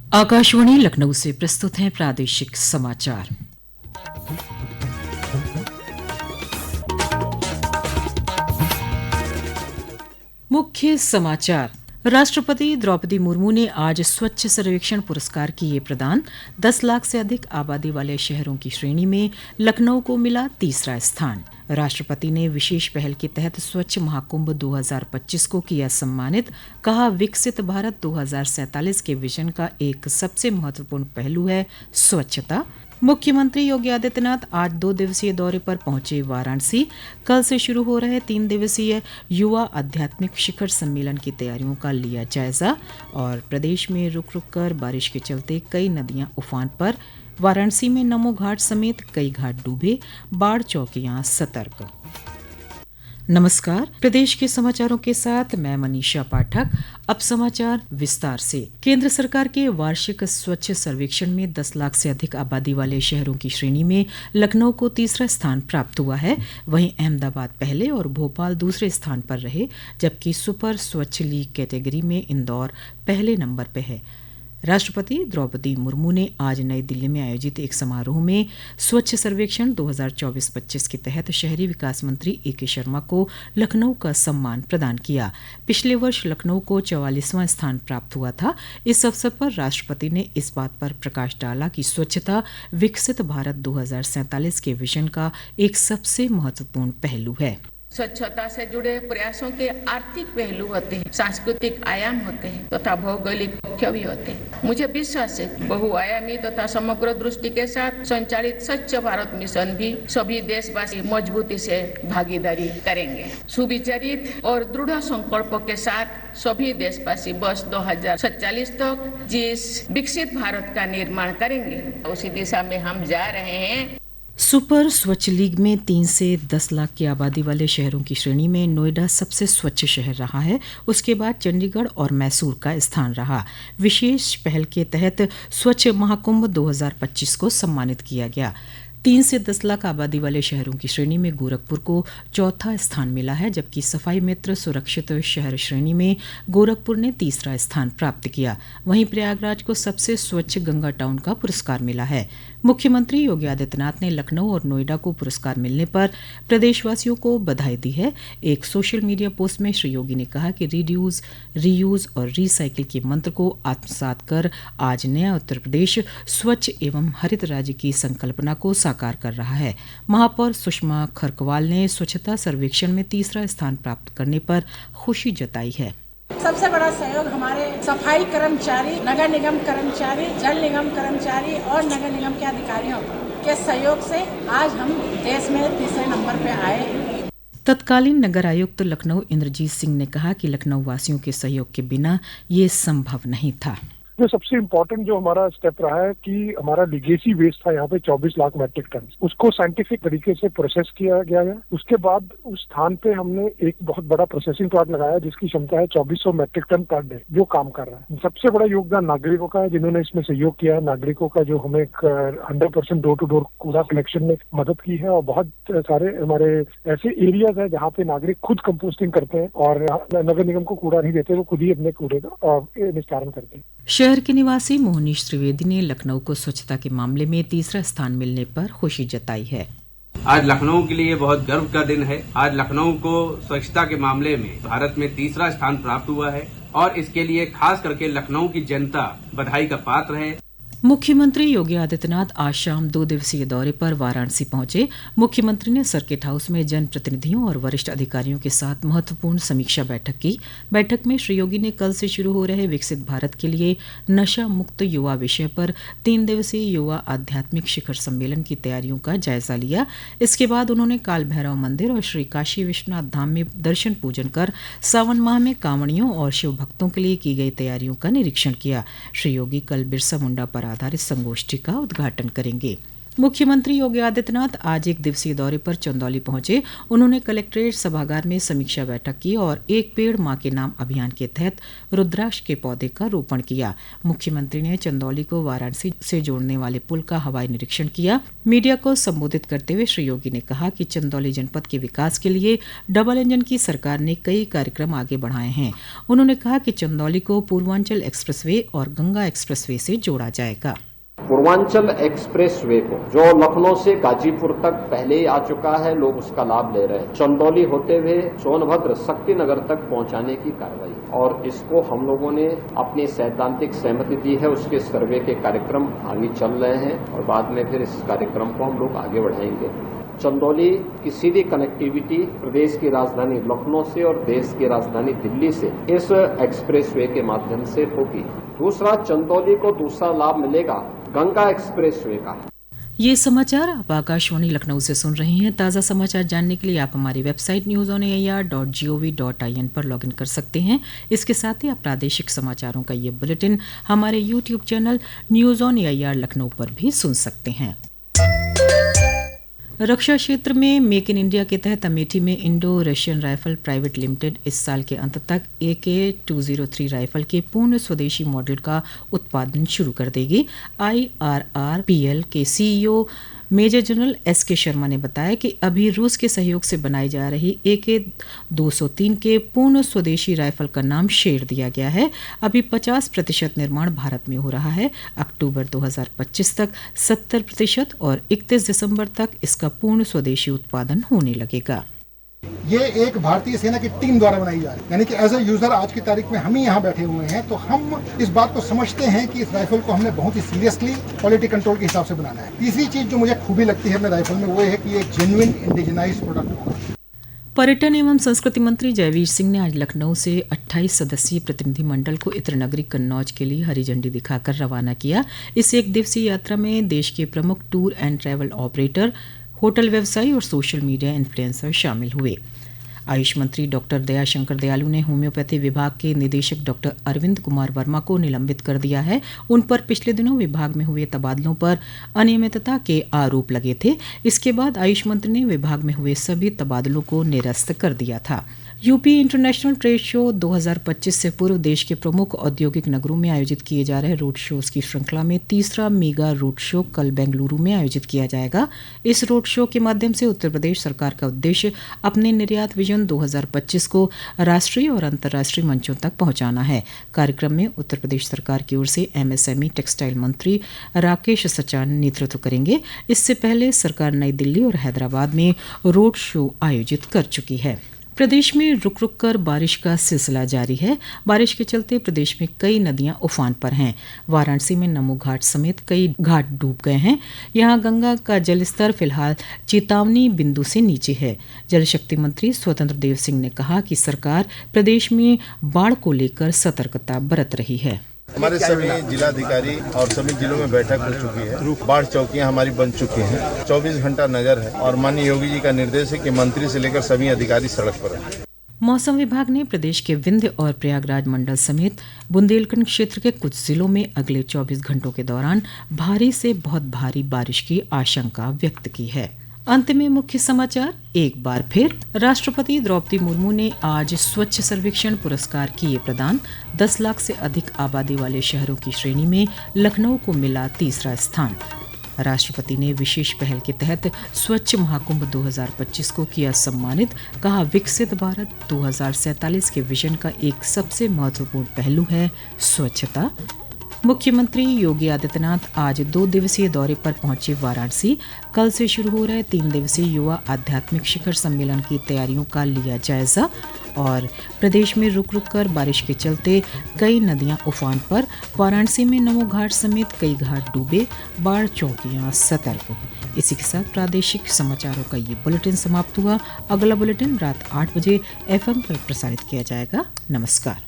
आकाशवाणी लखनऊ से प्रस्तुत हैं प्रादेशिक समाचार। मुख्य समाचार। राष्ट्रपति द्रौपदी मुर्मू ने आज स्वच्छ सर्वेक्षण पुरस्कार किए प्रदान। 10 लाख से अधिक आबादी वाले शहरों की श्रेणी में लखनऊ को मिला तीसरा स्थान। राष्ट्रपति ने विशेष पहल के तहत स्वच्छ महाकुंभ 2025 को किया सम्मानित। कहा, विकसित भारत 2047 के विजन का एक सबसे महत्वपूर्ण पहलू है स्वच्छता। मुख्यमंत्री योगी आदित्यनाथ आज 2 दिवसीय दौरे पर पहुंचे वाराणसी। कल से शुरू हो रहे 3 दिवसीय युवा आध्यात्मिक शिखर सम्मेलन की तैयारियों का लिया जायजा। और प्रदेश में रुक रुक कर बारिश के चलते कई नदियां उफान पर। वाराणसी में नमो घाट समेत कई घाट डूबे, बाढ़ चौकियां सतर्क। नमस्कार, प्रदेश के समाचारों के साथ मैं मनीषा पाठक। अब समाचार विस्तार से। केंद्र सरकार के वार्षिक स्वच्छ सर्वेक्षण में 10 लाख से अधिक आबादी वाले शहरों की श्रेणी में लखनऊ को तीसरा स्थान प्राप्त हुआ है। वहीं अहमदाबाद पहले और भोपाल दूसरे स्थान पर रहे, जबकि सुपर स्वच्छ लीग कैटेगरी में इंदौर पहले नंबर पर है। राष्ट्रपति द्रौपदी मुर्मू ने आज नई दिल्ली में आयोजित एक समारोह में स्वच्छ सर्वेक्षण 2024-25 के तहत शहरी विकास मंत्री ए.के. शर्मा को लखनऊ का सम्मान प्रदान किया। पिछले वर्ष लखनऊ को 44वां स्थान प्राप्त हुआ था। इस अवसर पर राष्ट्रपति ने इस बात पर प्रकाश डाला कि स्वच्छता विकसित भारत 2047 के विजन का एक सबसे महत्वपूर्ण पहलू है। स्वच्छता से जुड़े प्रयासों के आर्थिक पहलू होते हैं, सांस्कृतिक आयाम होते हैं तथा भौगोलिक मुख्य भी होते हैं। मुझे विश्वास है कि बहुआयामी तथा समग्र दृष्टि के साथ संचालित स्वच्छ भारत मिशन भी सभी देशवासी मजबूती से भागीदारी करेंगे। सुविचारित और दृढ़ संकल्पों के साथ सभी देशवासी वर्ष 2047 तक जिस विकसित भारत का निर्माण करेंगे, उसी दिशा में हम जा रहे हैं। सुपर स्वच्छ लीग में 3 से 10 लाख की आबादी वाले शहरों की श्रेणी में नोएडा सबसे स्वच्छ शहर रहा है। उसके बाद चंडीगढ़ और मैसूर का स्थान रहा। विशेष पहल के तहत स्वच्छ महाकुंभ 2025 को सम्मानित किया गया। 3 से 10 लाख आबादी वाले शहरों की श्रेणी में गोरखपुर को चौथा स्थान मिला है, जबकि सफाई मित्र सुरक्षित शहर श्रेणी में गोरखपुर ने तीसरा स्थान प्राप्त किया। वहीं प्रयागराज को सबसे स्वच्छ गंगा टाउन का पुरस्कार मिला है। मुख्यमंत्री योगी आदित्यनाथ ने लखनऊ और नोएडा को पुरस्कार मिलने पर प्रदेशवासियों को बधाई दी है। एक सोशल मीडिया पोस्ट में श्री योगी ने कहा कि रिड्यूस, रीयूज और रिसाइकिल के मंत्र को आत्मसात कर आज नया उत्तर प्रदेश स्वच्छ एवं हरित राज्य की संकल्पना को साकार कर रहा है। महापौर सुषमा खरकवाल ने स्वच्छता सर्वेक्षण में तीसरा स्थान प्राप्त करने पर खुशी जताई है। सबसे बड़ा सहयोग हमारे सफाई कर्मचारी, नगर निगम कर्मचारी, जल निगम कर्मचारी और नगर निगम के अधिकारियों के सहयोग से आज हम देश में तीसरे नंबर पे आए। तत्कालीन नगर आयुक्त लखनऊ इंद्रजीत सिंह ने कहा कि लखनऊ वासियों के सहयोग के बिना ये संभव नहीं था। जो सबसे इम्पोर्टेंट जो हमारा स्टेप रहा है कि हमारा लिगेसी वेस्ट था यहाँ पे 24 लाख मैट्रिक टन, उसको साइंटिफिक तरीके से प्रोसेस किया गया है। उसके बाद उस स्थान पे हमने एक बहुत बड़ा प्रोसेसिंग प्लांट लगाया जिसकी क्षमता है 2400 मैट्रिक टन पर डे, जो काम कर रहा है। सबसे बड़ा योगदान नागरिकों का है, जिन्होंने इसमें सहयोग किया है। नागरिकों का जो हमें 100% डोर टू डोर कूड़ा कलेक्शन में मदद की है। और बहुत सारे हमारे ऐसे एरियाज है जहाँ पे नागरिक खुद कंपोस्टिंग करते हैं और नगर निगम को कूड़ा नहीं देते, वो खुद ही अपने कूड़े का निस्तारण करते हैं। शहर के निवासी मोहनीश त्रिवेदी ने लखनऊ को स्वच्छता के मामले में तीसरा स्थान मिलने पर खुशी जताई है। आज लखनऊ के लिए बहुत गर्व का दिन है। आज लखनऊ को स्वच्छता के मामले में भारत में तीसरा स्थान प्राप्त हुआ है और इसके लिए खास करके लखनऊ की जनता बधाई का पात्र है। मुख्यमंत्री योगी आदित्यनाथ आज शाम 2 दिवसीय दौरे पर वाराणसी पहुंचे। मुख्यमंत्री ने सर्किट हाउस में जनप्रतिनिधियों और वरिष्ठ अधिकारियों के साथ महत्वपूर्ण समीक्षा बैठक की। बैठक में श्री योगी ने कल से शुरू हो रहे विकसित भारत के लिए नशा मुक्त युवा विषय पर 3 दिवसीय युवा आध्यात्मिक शिखर सम्मेलन की तैयारियों का जायजा लिया। इसके बाद उन्होंने काल भैरव मंदिर और श्री काशी विश्वनाथ धाम में दर्शन पूजन कर सावन माह में कांवड़ियों और शिव भक्तों के लिए की गई तैयारियों का निरीक्षण किया। श्री योगी कल बिरसा मुंडा पर आधारित संगोष्ठी का उद्घाटन करेंगे। मुख्यमंत्री योगी आदित्यनाथ आज एक दिवसीय दौरे पर चंदौली पहुंचे। उन्होंने कलेक्ट्रेट सभागार में समीक्षा बैठक की और एक पेड़ मां के नाम अभियान के तहत रुद्राक्ष के पौधे का रोपण किया। मुख्यमंत्री ने चंदौली को वाराणसी से जोड़ने वाले पुल का हवाई निरीक्षण किया। मीडिया को संबोधित करते हुए श्री योगी ने कहा कि चंदौली जनपद के विकास के लिए डबल इंजन की सरकार ने कई कार्यक्रम आगे बढ़ाए हैं। उन्होंने कहा कि चंदौली को पूर्वांचल एक्सप्रेसवे और गंगा एक्सप्रेसवे से जोड़ा जाएगा। पूर्वांचल एक्सप्रेस वे को जो लखनऊ से गाजीपुर तक पहले ही आ चुका है, लोग उसका लाभ ले रहे हैं। चंदौली होते हुए सोनभद्र शक्तिनगर तक पहुंचाने की कार्रवाई, और इसको हम लोगों ने अपनी सैद्धांतिक सहमति दी है। उसके सर्वे के कार्यक्रम आगे चल रहे हैं और बाद में फिर इस कार्यक्रम को हम लोग आगे बढ़ाएंगे। चंदौली की सीधी कनेक्टिविटी प्रदेश की राजधानी लखनऊ से और देश की राजधानी दिल्ली से इस एक्सप्रेसवे के माध्यम से होगी। दूसरा, चंदौली को दूसरा लाभ मिलेगा गंगा एक्सप्रेसवे का। ये समाचार आप आकाशवाणी लखनऊ से सुन रहे हैं। ताज़ा समाचार जानने के लिए आप हमारी वेबसाइट newsonair.gov.in पर लॉगिन कर सकते हैं। इसके साथ ही आप प्रादेशिक समाचारों का ये बुलेटिन हमारे YouTube channel news on AIR Lucknow पर भी सुन सकते हैं। रक्षा क्षेत्र में मेक इन इंडिया के तहत अमेठी में Indo Russian rifle private limited इस साल के अंत तक AK-203 राइफल के पूर्ण स्वदेशी मॉडल का उत्पादन शुरू कर देगी। IRRPL के CEO major general SK Sharma ने बताया कि अभी रूस के सहयोग से बनाई जा रही AK-203 के पूर्ण स्वदेशी राइफल का नाम शेर दिया गया है। अभी 50% निर्माण भारत में हो रहा है। अक्टूबर 2025 तक 70% और 31 दिसंबर तक इसका पूर्ण स्वदेशी उत्पादन होने लगेगा। ये एक भारतीय सेना की टीम द्वारा बनाई जा रही है, यानी कि एज ए यूजर आज की तारीख में हम ही यहाँ बैठे हुए हैं, तो हम इस बात को समझते हैं कि इस राइफल को हमने बहुत ही सीरियसली क्वालिटी कंट्रोल के हिसाब से बनाना है। तीसरी चीज जो मुझे खूबी लगती है अपने राइफल में वो है कि ये जेन्युइन इंडिजिनाइज्ड प्रोडक्ट होगा। पर्यटन एवं संस्कृति मंत्री जयवीर सिंह ने आज लखनऊ से 28 सदस्यीय प्रतिनिधि मंडल को इत्र नगरी कन्नौज के लिए हरी झंडी दिखाकर रवाना किया। इस एक दिवसीय यात्रा में देश के प्रमुख tour and travel operator, hotel व्यवसायी और सोशल मीडिया इन्फ्लुएंसर शामिल हुए। आयुष मंत्री डॉक्टर दयाशंकर दयालु ने होम्योपैथी विभाग के निदेशक डॉक्टर अरविंद कुमार वर्मा को निलंबित कर दिया है। उन पर पिछले दिनों विभाग में हुए तबादलों पर अनियमितता के आरोप लगे थे। इसके बाद आयुष मंत्री ने विभाग में हुए सभी तबादलों को निरस्त कर दिया था। यूपी इंटरनेशनल ट्रेड शो 2025 से पूर्व देश के प्रमुख औद्योगिक नगरों में आयोजित किए जा रहे रोड शोज की श्रृंखला में तीसरा मेगा रोड शो कल बेंगलुरु में आयोजित किया जाएगा। इस रोड शो के माध्यम से उत्तर प्रदेश सरकार का उद्देश्य अपने निर्यात विजन 2025 को राष्ट्रीय और अंतर्राष्ट्रीय मंचों तक पहुंचाना है। कार्यक्रम में उत्तर प्रदेश सरकार की ओर से MSME टेक्सटाइल मंत्री राकेश सचान नेतृत्व करेंगे। इससे पहले सरकार नई दिल्ली और हैदराबाद में रोड शो आयोजित कर चुकी है। प्रदेश में रुक रुक कर बारिश का सिलसिला जारी है। बारिश के चलते प्रदेश में कई नदियां उफान पर हैं। वाराणसी में नमो घाट समेत कई घाट डूब गए हैं। यहां गंगा का जलस्तर फिलहाल चेतावनी बिंदु से नीचे है। जल शक्ति मंत्री स्वतंत्र देव सिंह ने कहा कि सरकार प्रदेश में बाढ़ को लेकर सतर्कता बरत रही है। हमारे सभी जिलाधिकारी और सभी जिलों में बैठक हो चुकी है। बाढ़ चौकियां हमारी बन चुकी हैं। 24 घंटा नजर है और माननीय योगी जी का निर्देश है कि मंत्री से लेकर सभी अधिकारी सड़क पर हैं। मौसम विभाग ने प्रदेश के विंध्य और प्रयागराज मंडल समेत बुंदेलखंड क्षेत्र के कुछ जिलों में अगले 24 घंटों के दौरान भारी से बहुत भारी बारिश की आशंका व्यक्त की है। अंत में मुख्य समाचार एक बार फिर। राष्ट्रपति द्रौपदी मुर्मू ने आज स्वच्छ सर्वेक्षण पुरस्कार किए प्रदान। 10 लाख से अधिक आबादी वाले शहरों की श्रेणी में लखनऊ को मिला तीसरा स्थान। राष्ट्रपति ने विशेष पहल के तहत स्वच्छ महाकुंभ 2025 को किया सम्मानित। कहा, विकसित भारत 2047 के विजन का एक सबसे महत्वपूर्ण पहलू है स्वच्छता। मुख्यमंत्री योगी आदित्यनाथ आज 2 दिवसीय दौरे पर पहुंचे वाराणसी। कल से शुरू हो रहे 3 दिवसीय युवा आध्यात्मिक शिखर सम्मेलन की तैयारियों का लिया जायजा। और प्रदेश में रुक रुक कर बारिश के चलते कई नदियां उफान पर। वाराणसी में नमो घाट समेत कई घाट डूबे। बाढ़ चौकियां सतर्क। इसी के साथ प्रादेशिक समाचारों का ये बुलेटिन समाप्त हुआ। अगला बुलेटिन रात 8 बजे FM पर प्रसारित किया जाएगा। नमस्कार।